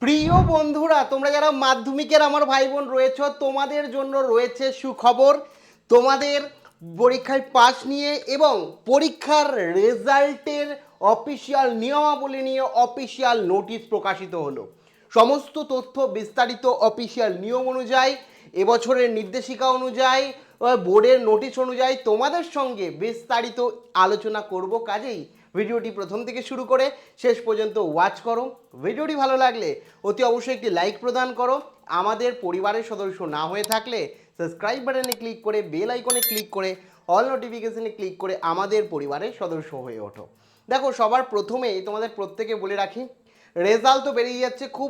প্রিয় বন্ধুরা, তোমরা যারা মাধ্যমিকের আমার ভাই বোন রয়েছে তোমাদের জন্য রয়েছে সুখবর। তোমাদের পরীক্ষায় পাস নিয়ে এবং পরীক্ষার রেজাল্টের অফিসিয়াল নিয়মাবলী নিয়ে অফিসিয়াল নোটিশ প্রকাশিত হলো। সমস্ত তথ্য বিস্তারিত অফিসিয়াল নিয়ম অনুযায়ী, এবছরের নির্দেশিকা অনুযায়ী, বোর্ডের নোটিশ অনুযায়ী তোমাদের সঙ্গে বিস্তারিত আলোচনা করব। কাজেই ভিডিওটি প্রথম থেকে শুরু করে শেষ পর্যন্ত ওয়াচ করো। ভিডিওটি ভালো লাগলে অতি অবশ্যই একটি লাইক প্রদান করো। আমাদের পরিবারের সদস্য না হয়ে থাকলে সাবস্ক্রাইব বাটনে ক্লিক করে বেল আইকনে ক্লিক করে অল নোটিফিকেশনে ক্লিক করে আমাদের পরিবারের সদস্য হয়ে ওঠো। দেখো, সবার প্রথমেই তোমাদের প্রত্যেকে বলে রাখি, রেজাল্ট তো বেরিয়ে যাচ্ছে খুব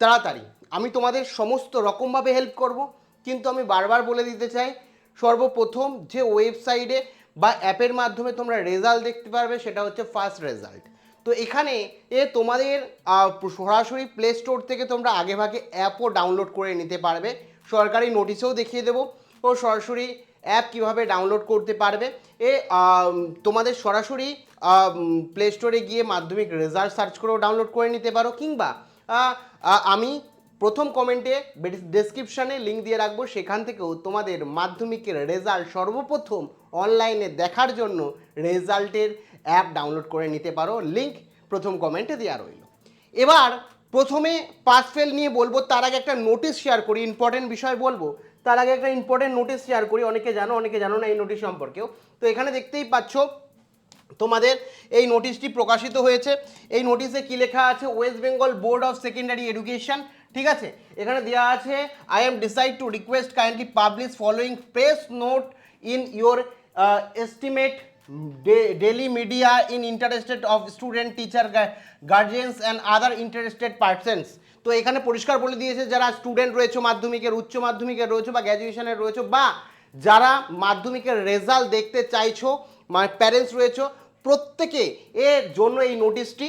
তাড়াতাড়ি। আমি তোমাদের সমস্ত রকমভাবে হেল্প করব, কিন্তু আমি বারবার বলে দিতে চাই, সর্বপ্রথম যে ওয়েবসাইটে বা অ্যাপের মাধ্যমে তোমরা রেজাল্ট দেখতে পারবে সেটা হচ্ছে ফার্স্ট রেজাল্ট। তো এখানে তোমাদের সরাসরি প্লে স্টোর থেকে তোমরা আগেভাগে অ্যাপও ডাউনলোড করে নিতে পারবে। সরকারি নোটিশেও দেখিয়ে দেবো ও সরাসরি অ্যাপ কিভাবে ডাউনলোড করতে পারবে। তোমাদের সরাসরি প্লে স্টোরে গিয়ে মাধ্যমিক রেজাল্ট সার্চ করেও ডাউনলোড করে নিতে পারো, কিংবা আমি প্রথম কমেন্টে ডেসক্রিপশানে লিঙ্ক দিয়ে রাখবো, সেখান থেকেও তোমাদের মাধ্যমিকের রেজাল্ট সর্বপ্রথম অনলাইনে দেখার জন্য রেজাল্টের অ্যাপ ডাউনলোড করে নিতে পারো। লিঙ্ক প্রথম কমেন্টে দেওয়া রইল। এবার প্রথমে পাস ফেল নিয়ে বলবো, তার আগে একটা নোটিশ শেয়ার করি, ইম্পর্টেন্ট বিষয় বলবো। তার আগে একটা ইম্পর্টেন্ট নোটিশ শেয়ার করি, অনেকে জানো অনেকে জানো না এই নোটিশ সম্পর্কেও। তো এখানে দেখতেই পাচ্ছ তোমাদের এই নোটিশটি প্রকাশিত হয়েছে। এই নোটিশে কি লেখা আছে? West Bengal board of secondary education, ঠিক আছে। এখানে দেওয়া আছে, I am decide to request kindly publish following press note in your esteemed daily media in interested of student, teacher, guardians and other interested persons. তো এখানে পরিষ্কার বলে দিয়েছে, যারা স্টুডেন্ট রয়েছে মাধ্যমিকের, উচ্চ মাধ্যমিকের রয়েছে বা গ্র্যাজুয়েশনের রয়েছে, বা যারা মাধ্যমিকের রেজাল্ট দেখতে চাইছো, মানে প্যারেন্টস রয়েছে, প্রত্যেকে এর জন্য এই নোটিশটি।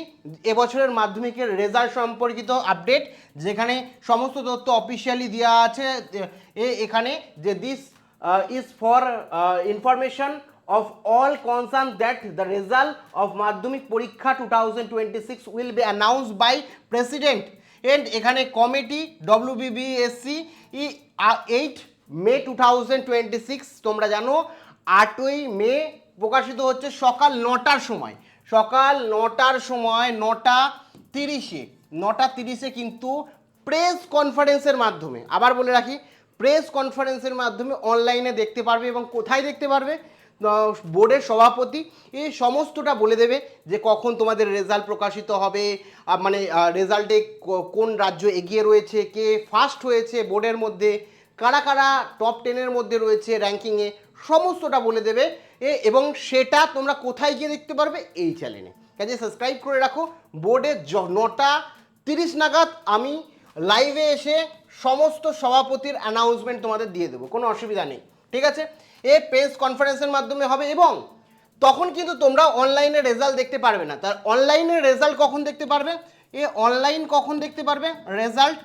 এবছরের মাধ্যমিকের রেজাল্ট সম্পর্কিত আপডেট, যেখানে সমস্ত তথ্য অফিসিয়ালি দেওয়া আছে। এখানে যে this is for information of all concerned that the result of মাধ্যমিক পরীক্ষা 2026 will be announced by president and এখানে কমিটি WBBSC 8 মে 2026। তোমরা জানো 8ই মে প্রকাশিত হচ্ছে সকাল 9টার সময়, সকাল 9টার সময়, 9:30 কিন্তু প্রেস কনফারেন্সের মাধ্যমে, আবার বলে রাখি, প্রেস কনফারেন্সের মাধ্যমে অনলাইনে দেখতে পারবে। এবং কোথায় দেখতে পারবে? বোর্ডের সভাপতি এই সমস্তটা বলে দেবে যে কখন তোমাদের রেজাল্ট প্রকাশিত হবে, মানে রেজাল্টে কোন রাজ্য এগিয়ে রয়েছে, কে ফার্স্ট হয়েছে বোর্ডের মধ্যে, কারা কারা টপ 10-এর মধ্যে রয়েছে র্যাঙ্কিংয়ে, সমস্তটা বলে দেবে। এবং সেটা তোমরা কোথায় গিয়ে দেখতে পারবে? এই চ্যানেলে। কাজে সাবস্ক্রাইব করে রাখো। বোর্ডে 9:30 নাগাদ আমি লাইভে এসে সমস্ত সভাপতির অ্যানাউন্সমেন্ট তোমাদের দিয়ে দেবো, কোনো অসুবিধা নেই, ঠিক আছে। এই প্রেস কনফারেন্সের মাধ্যমে হবে এবং তখন কিন্তু তোমরা অনলাইনে রেজাল্ট দেখতে পারবে না। তার অনলাইনে রেজাল্ট কখন দেখতে পারবে? অনলাইন কখন দেখতে পারবে রেজাল্ট?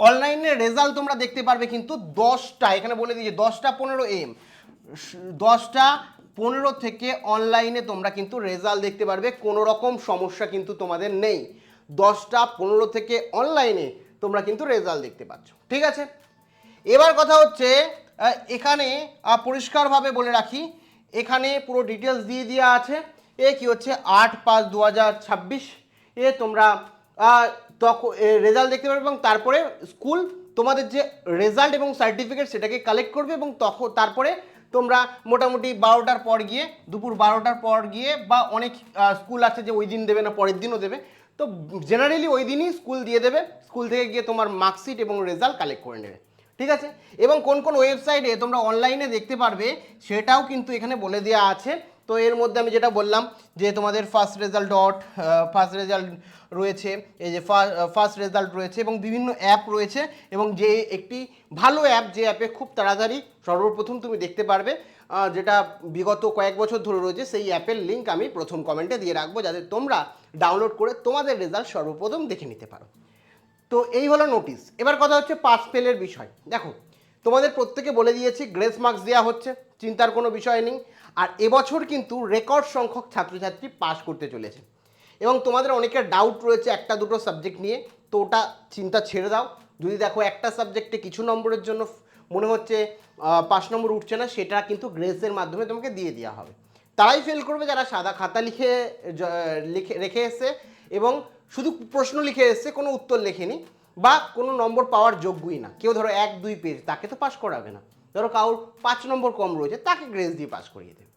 অনলাইনে রেজাল্ট তোমরা দেখতে পারবে কিন্তু 10টা, এখানে বলে দিয়েছে 10:15 AM, 10:15 থেকে অনলাইনে তোমরা কিন্তু রেজাল্ট দেখতে পারবে। কোনো রকম সমস্যা কিন্তু তোমাদের নেই। 10:15 থেকে অনলাইনে তোমরা কিন্তু রেজাল্ট দেখতে পাচ্ছ, ঠিক আছে। এবার কথা হচ্ছে, এখানে পরিষ্কারভাবে বলে রাখি, এখানে পুরো ডিটেলস দিয়ে দেওয়া আছে। কি হচ্ছে 8/5/2026 তোমরা তখন রেজাল্ট দেখতে পারবে এবং তারপরে স্কুল তোমাদের যে রেজাল্ট এবং সার্টিফিকেট সেটাকে কালেক্ট করবে এবং তারপরে তোমরা মোটামুটি 12টার পর গিয়ে, দুপুর 12টার পর গিয়ে, বা অনেক স্কুল আছে যে ওই দিন দেবে না পরের দিনও দেবে, তো জেনারেলি ওই দিনই স্কুল দিয়ে দেবে। স্কুল থেকে গিয়ে তোমার মার্কশিট এবং রেজাল্ট কালেক্ট করে নেবে, ঠিক আছে। এবং কোন কোন ওয়েবসাইটে তোমরা অনলাইনে দেখতে পারবে সেটাও কিন্তু এখানে বলে দেওয়া আছে। তো এর মধ্যে আমি যেটা বললাম যে তোমাদের ফার্স্ট রেজাল্ট রয়েছে, এই যে ফার্স্ট রেজাল্ট রয়েছে এবং বিভিন্ন অ্যাপ রয়েছে, এবং যে একটি ভালো অ্যাপ, যে অ্যাপে খুব তাড়াতাড়ি সর্বপ্রথম তুমি দেখতে পারবে, যেটা বিগত কয়েক বছর ধরে রয়েছে, সেই অ্যাপের লিঙ্ক আমি প্রথম কমেন্টে দিয়ে রাখবো, যাতে তোমরা ডাউনলোড করে তোমাদের রেজাল্ট সর্বপ্রথম দেখে নিতে পারো। তো এই হলো নোটিশ। এবার কথা হচ্ছে পাস ফেলের বিষয়। দেখো, তোমাদের প্রত্যেকে বলে দিয়েছি গ্রেস মার্কস দেওয়া হচ্ছে, চিন্তার কোনো বিষয় নেই। আর এবছর কিন্তু রেকর্ড সংখ্যক ছাত্রছাত্রী পাস করতে চলেছে। এবং তোমাদের অনেকের ডাউট রয়েছে একটা দুটো সাবজেক্ট নিয়ে, তো ওটা চিন্তা ছেড়ে দাও। যদি দেখো একটা সাবজেক্টে কিছু নম্বরের জন্য মনে হচ্ছে 5 নম্বর উঠছে না, সেটা কিন্তু গ্রেসের মাধ্যমে তোমাকে দিয়ে দেওয়া হবে। তারাই ফেল করবে যারা সাদা খাতা লিখে লিখে রেখে এসছে এবং শুধু প্রশ্ন লিখে এসছে, কোনো উত্তর লেখেনি বা কোনো নম্বর পাওয়ার যোগ্যই না। কেউ ধরো 1-2 পেজ, তাকে তো পাস করাবে না। ধরো কারোর 5 নম্বর কম রয়েছে, তাকে গ্রেস দিয়ে পাস করিয়ে দেবে।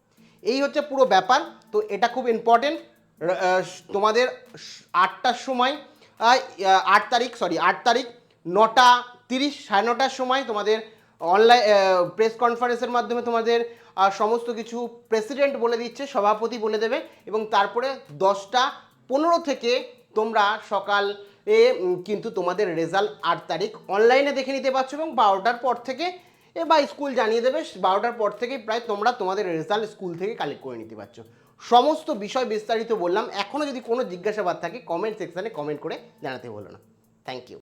এই হচ্ছে পুরো ব্যাপার। তো এটা খুব ইম্পর্টেন্ট। তোমাদের 8টার সময় 8 তারিখ 9:30 9:30 সময় তোমাদের অনলাইন প্রেস কনফারেন্সের মাধ্যমে তোমাদের সমস্ত কিছু প্রেসিডেন্ট বলে দিচ্ছে, সভাপতি বলে দেবে, এবং তারপরে 10:15 থেকে তোমরা সকালে কিন্তু তোমাদের রেজাল্ট 8 তারিখ অনলাইনে দেখে নিতে পারছো, এবং 12টার পর থেকে বা স্কুল জানিয়ে দেবে 12টার পর থেকে প্রায় তোমরা তোমাদের রেজাল্ট স্কুল থেকে কালেক্ট করে নিতে পারছো। সমস্ত বিষয় বিস্তারিত বললাম। এখনও যদি কোনো জিজ্ঞাসাবাদ থাকে কমেন্ট সেকশানে কমেন্ট করে জানাতে বলো না। Thank you.